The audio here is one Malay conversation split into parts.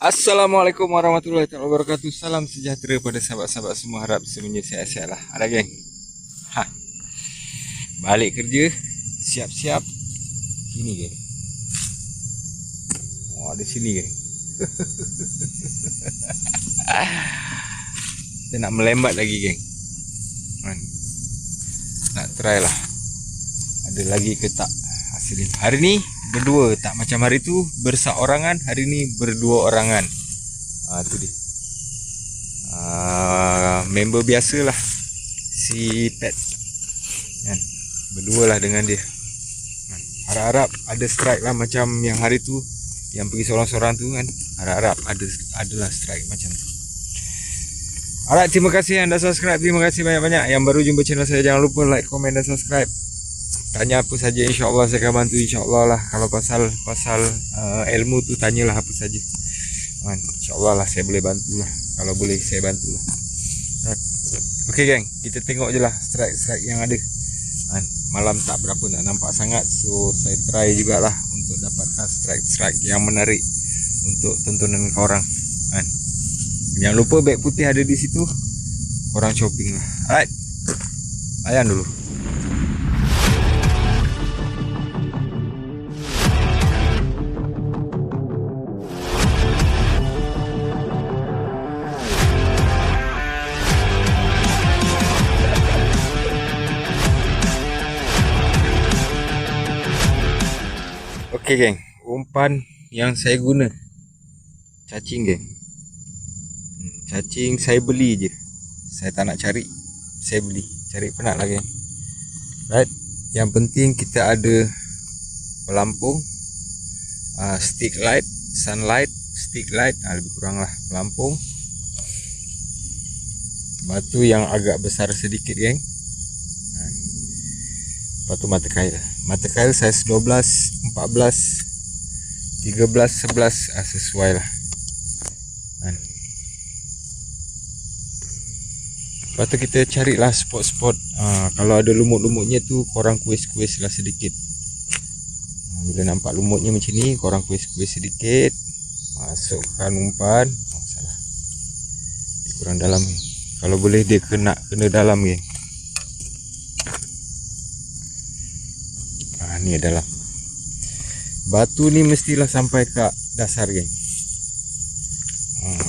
Assalamualaikum warahmatullahi wabarakatuh. Salam sejahtera pada sahabat-sahabat semua. Harap semuanya sihat-sihat lah. Ada geng? Balik kerja, siap-siap. Sini geng. Oh, ada sini geng. Kita nak melembat lagi geng. Nak try lah. Ada lagi ke tak hasilnya. Hari ni berdua, tak macam hari tu berseorangan. Hari ni berdua orangan. Tu dia. Member biasa lah, si Pet kan? Berdua lah dengan dia. Harap-harap ada strike lah macam yang hari tu, yang pergi seorang-seorang tu kan. Harap-harap adalah strike macam tu. Alright, terima kasih yang dah subscribe. Terima kasih banyak-banyak. Yang baru jumpa channel saya, jangan lupa like, komen dan subscribe. Tanya apa saja, insyaAllah saya akan bantu, insyaAllah lah. Kalau pasal ilmu tu, tanyalah apa saja, insyaAllah lah saya boleh bantu lah. Kalau boleh saya bantu lah. Okay geng, kita tengok je lah strike yang ada. Malam tak berapa nak nampak sangat, so saya try jugalah untuk dapatkan strike yang menarik untuk tontonan korang. Jangan lupa beg putih ada di situ, korang shopping lah. Alright, layan dulu. Okay geng, umpan yang saya guna cacing geng. Cacing saya beli je, saya tak nak cari, saya beli. Cari penat lah geng. Right, yang penting kita ada pelampung, stick light, sunlight, stick light, lebih kurang lah pelampung. Batu yang agak besar sedikit geng. Batu mata kail. Mata kail saiz 12, 14, 13, 11, sesuai lah. Lepas tu kita carilah spot-spot. Kalau ada lumut-lumutnya tu, korang kuis-kuis lah sedikit. Bila nampak lumutnya macam ni, korang kuis-kuis sedikit. Masukkan umpan. Salah, dia kurang dalam ni. Kalau boleh dia kena dalam ni. Ni adalah batu ni, mestilah sampai ke dasar geng.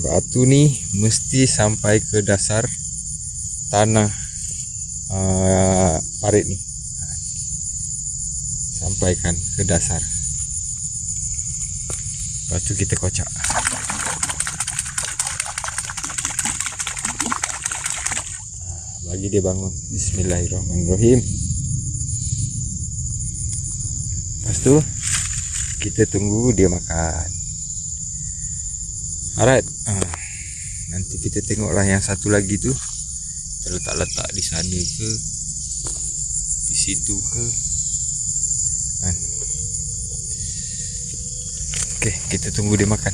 Batu ni mesti sampai ke dasar tanah parit ni. Sampaikan ke dasar. Lepas tu kita kocak. Bagi dia bangun. Bismillahirrahmanirrahim. Lepas tu kita tunggu dia makan. Alright, nanti kita tengoklah yang satu lagi tu terletak-letak di sana ke, di situ ke. Okay, kita tunggu dia makan.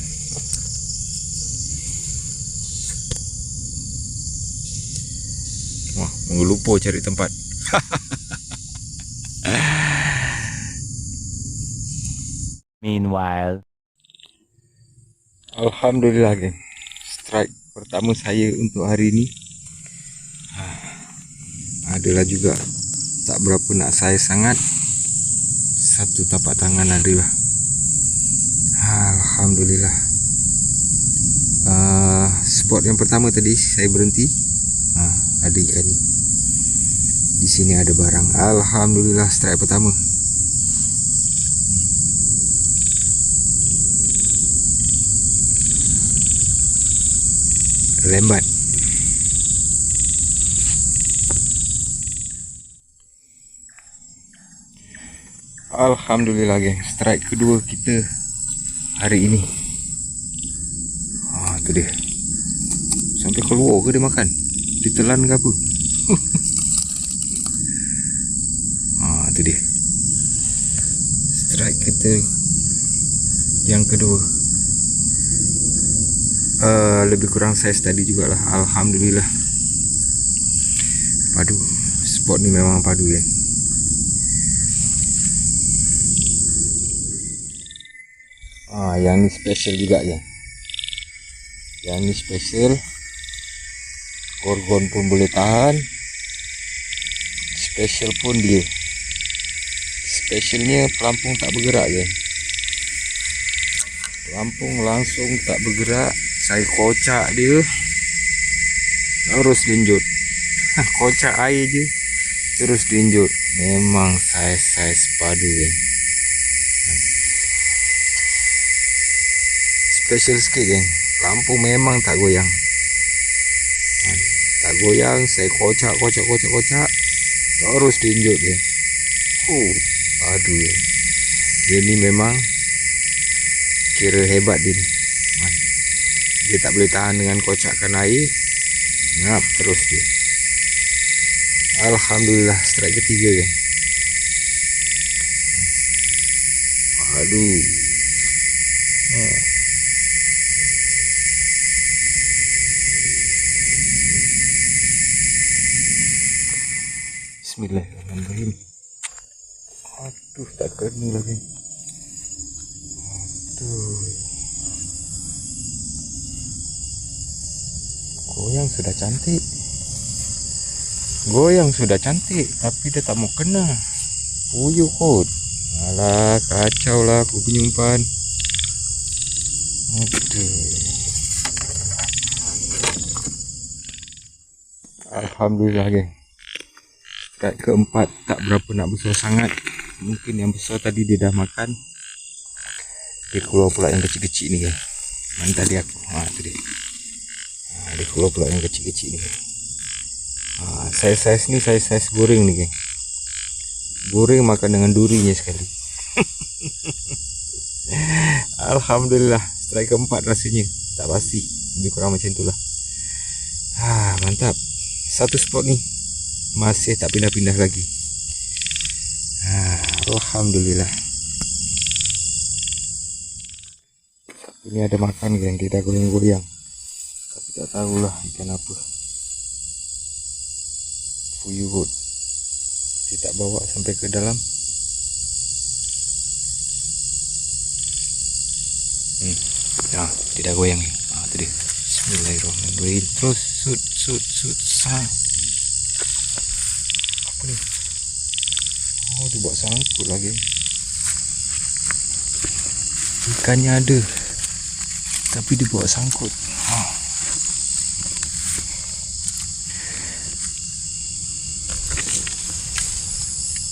Wah, lupa cari tempat. Meanwhile, Alhamdulillah geng, strike pertama saya untuk hari ni. Adalah juga tak berapa nak saiz sangat, satu tapak tangan adalah. Alhamdulillah. Spot yang pertama tadi saya berhenti, ada ikannya. Di sini ada barang. Alhamdulillah, strike pertama. Lembat. Alhamdulillah geng, strike kedua kita hari ini. Tu dia. Sampai keluar ke dia makan? Ditelan ke apa? Tu dia. Strike kita yang kedua. Lebih kurang saiz tadi jugalah. Alhamdulillah. Padu. Spot ni memang padu ya. Yang ni special juga ya. Yang ini special. Gorgon pun boleh tahan. Special pun dia. Specialnya pelampung tak bergerak je. Pelampung langsung tak bergerak. Saya kocak dia, terus linjut. Kocak air je, terus linjut. Memang saiz padu ya. Special sikit geng. Pelampung memang tak goyang. Tak goyang, saya kocak. Terus linjut dia. Padu ya. Dia ni memang kira hebat dia ni. Dia tak boleh tahan dengan kocakan air. Ngap terus dia. Alhamdulillah, strike ketiga kan. Aduh. Bismillahirrahmanirrahim. Aduh, tak kena lagi. Aduh. Goyang sudah cantik, tapi dia tak mau kena. Puyuh kot. Alah, kacau lah aku punya umpan. Aduh. Alhamdulillah geng. Strike keempat tak berapa nak besar sangat. Mungkin yang besar tadi dia dah makan. Dia keluar pula yang kecil-kecil ni geng. Mana tadi aku? Tu dia. Dia keluar pula yang kecil-kecil ni. Saiz ni saiz goreng ni geng. Goreng makan dengan durinya sekali. Alhamdulillah, strike keempat rasanya. Tak pasti, lebih kurang macam itulah. Mantap. Satu spot ni masih tak pindah-pindah lagi. Alhamdulillah. Ini ada makan geng, dia dah goyang-goyang. Tapi tak tahulah ikan apa. Puyuh kot. Dia tak bawa sampai ke dalam. Dia dah goyang ni. Tu dia. Bismillahirrahmanirrahim. Terus sut sang. Apa ni? Dia buat sangkut lagi. Ikannya ada, tapi dia buat sangkut.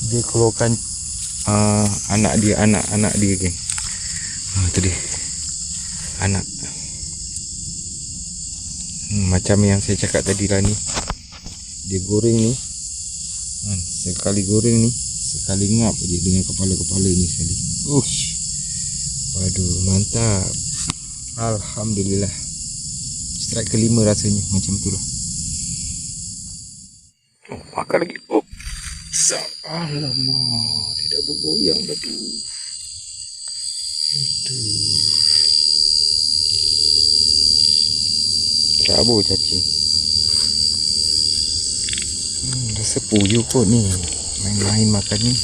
Dia keluarkan anak dia geng. Tu dia. Anak. Macam yang saya cakap tadi lah ni. Dia goreng ni. Sekali goreng ni, sekali ngap je dengan kepala-kepala ni sekali. Aduh, mantap. Alhamdulillah. Strike kelima rasanya macam tu lah. Makan lagi. Alamak, tidak bergoyang dah tu. Rabur cacing. Rasa puyuh kot ni. Main-main makan ni.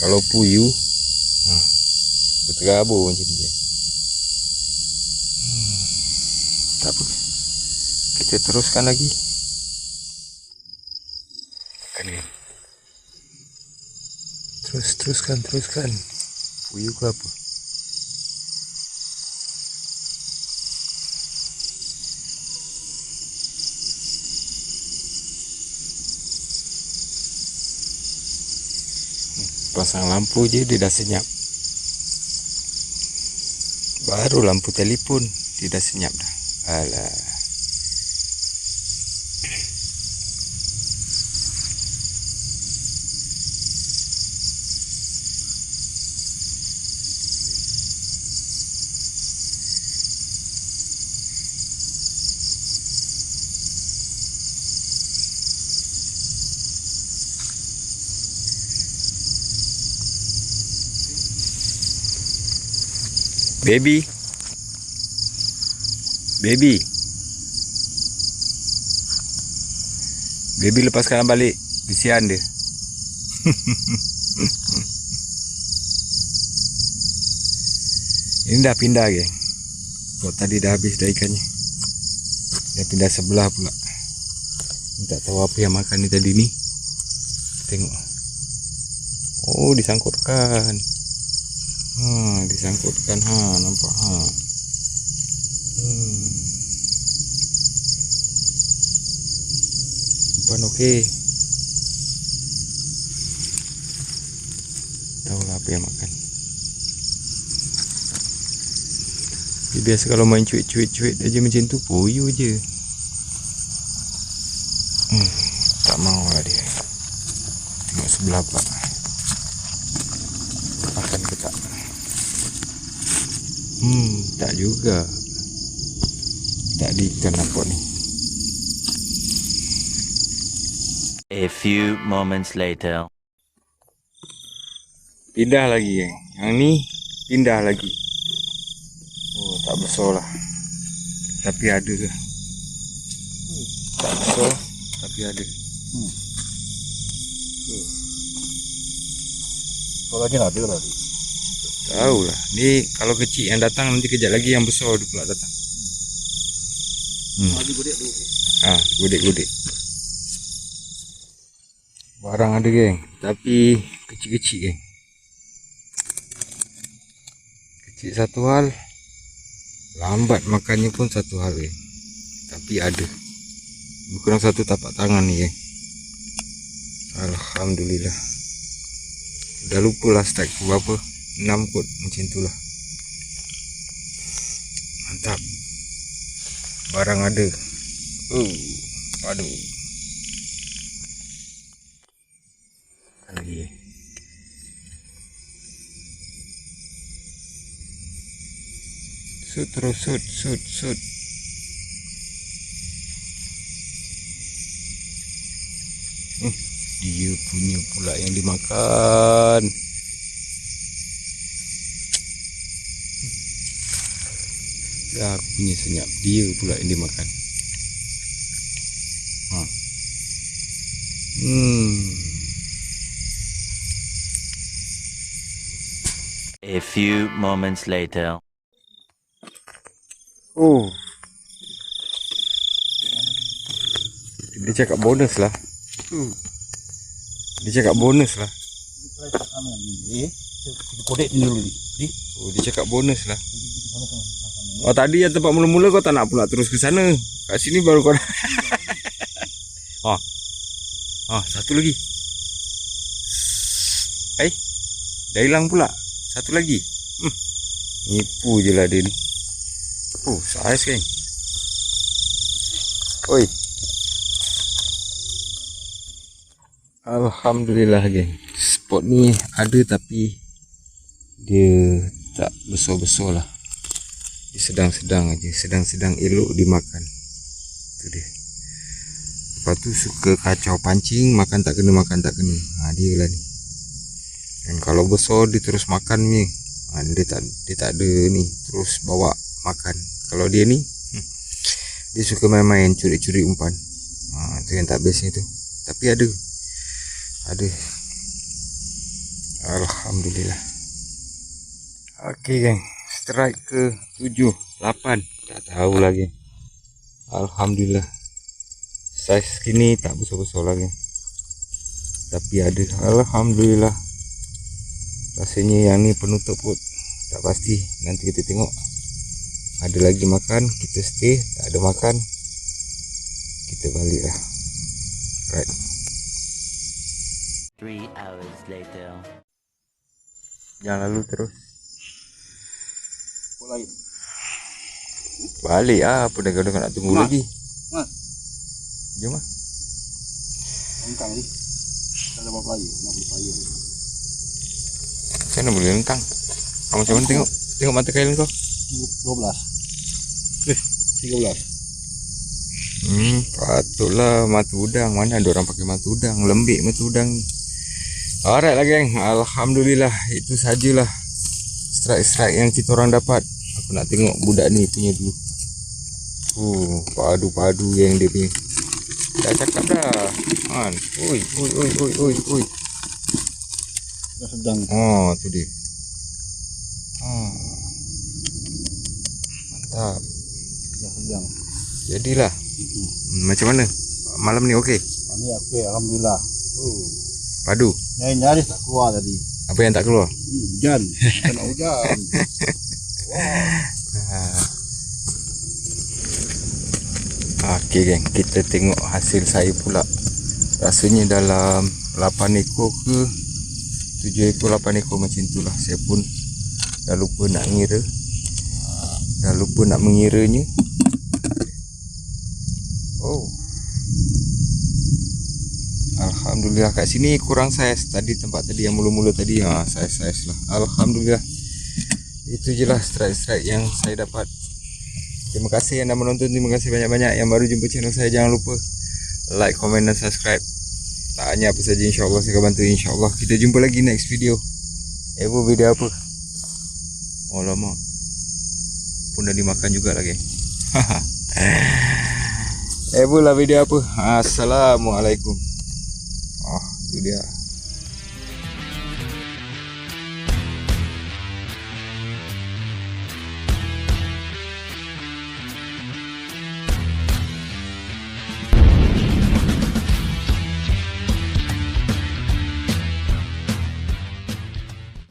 Kalau puyuh, berterabur macam ni je. Tak apa. Kita teruskan lagi. Teruskan. Puyuh ke apa? Pasang lampu je dia dah senyap. Baru lampu telefon dia dah senyap dah. Alah. Baby lepaskan balik. Kesian dia. Ini dah pindah geng. Buat tadi dah habis dah ikannya. Dia pindah sebelah pula. Ni tak tahu apa yang makan ni tadi ni. Tengok. Oh, disangkutkan. Disangkutkan nampak Umpan okey. Tahulah apa yang makan. Dia biasa kalau main cuit-cuit aja macam tu, poyo je. Tak mau lah dia. Tengok sebelah pula. Makan ke tak? Tak juga. Tak ada ikan nampak ni. A few moments later. Pindah lagi geng. Yang ni pindah lagi. Oh, tak besar lah. Tapi ada ke? Tak besar tapi ada. Kalau lagi nak ada tadi. Tahu lah. Ni kalau kecil yang datang, nanti kejap lagi yang besar dia pula datang. Lagi godek dulu. Godek-godek. Barang ada geng, tapi kecil-kecil geng. Kecil satu hal, lambat makannya pun satu hal geng. Tapi ada. Kurang satu tapak tangan ni geng. Alhamdulillah. Dah lupa lah strike berapa, 6 kot macam itulah. Mantap. Barang ada. Aduh. Lagi. Sud terus sud. Dia punya pula yang dimakan. Ya, aku punya senyap. Dia pula yang dimakan. A few moments later. Oh. Dia cakap bonus lah. Dia cakap bonus lah. Godek ni dulu ni. Oh, dia cakap bonus lah. Oh, tadi yang tempat mula-mula kau tak nak pula terus ke sana. Kat sini baru kau. Satu lagi. Dah hilang pula. Satu lagi. Nipu je lah dia ni. Saiz kan. Oi. Alhamdulillah geng. Spot ni ada tapi dia tak besar-besar lah. Dia sedang-sedang aja, sedang-sedang elok dimakan. Tu dia. Lepas tu suka kacau pancing, makan tak kena. Dia lah ni. Dan kalau besar dia terus makan ni. Dia tak ada ni, terus bawa makan. Kalau dia ni dia suka main-main curi-curi umpan. Tu yang tak bestnya tu. Tapi ada. Alhamdulillah. Okey geng, strike ke 7, 8, tak tahu lagi. Alhamdulillah. Saiz kini tak besar-besar lagi. Tapi ada. Alhamdulillah. Rasanya yang ni penutup kot. Tak pasti. Nanti kita tengok. Ada lagi makan, kita stay. Tak ada makan, kita balik lah. Right. 3 hours later. Jangan lalu terus. Lain. Balik lah. Apa dah kau nak tunggu lagi. Jom lah. Lengkang ni. Tak ada apa-apa air. Nak beli payah. Macam mana boleh lengkang? Macam mana tengok mata kail kau? 12. 13. Patutlah mata udang. Mana ada orang pakai mata udang? Lembik mata udang. Alright lah geng. Alhamdulillah. Itu sajalah strike-strike yang kita orang dapat. Aku nak tengok budak ni punya dulu. Padu-padu yang dia punya. Dah cakap dah. Oi. Dah sedang. Tu dia. Mantap. Yang. Jadilah. Macam mana? Malam ni okey? Ini okey, alhamdulillah. Padu. Nyaris tak keluar tadi. Apa yang tak keluar? Hujan. Kena hujan. Okey geng, kita tengok hasil saya pula. Rasanya dalam 8 ekor ke 7 ekor 8 ekor macam itulah. Saya pun dah lupa nak ngira. Dah lupa nak mengiranya. Oh. Alhamdulillah, kat sini kurang saiz. Tadi tempat tadi yang mula-mula tadi saiz-saiz lah. Alhamdulillah. Itu je lah strike-strike yang saya dapat. Terima kasih yang dah menonton. Terima kasih banyak-banyak. Yang baru jumpa channel saya, jangan lupa like, komen dan subscribe. Tak hanya apa saja, insyaAllah saya akan bantu. InsyaAllah kita jumpa lagi next video. Video apa? Oh lama pun dah dimakan juga lah geng. Lah video apa? Assalamualaikum. Oh, tu dia.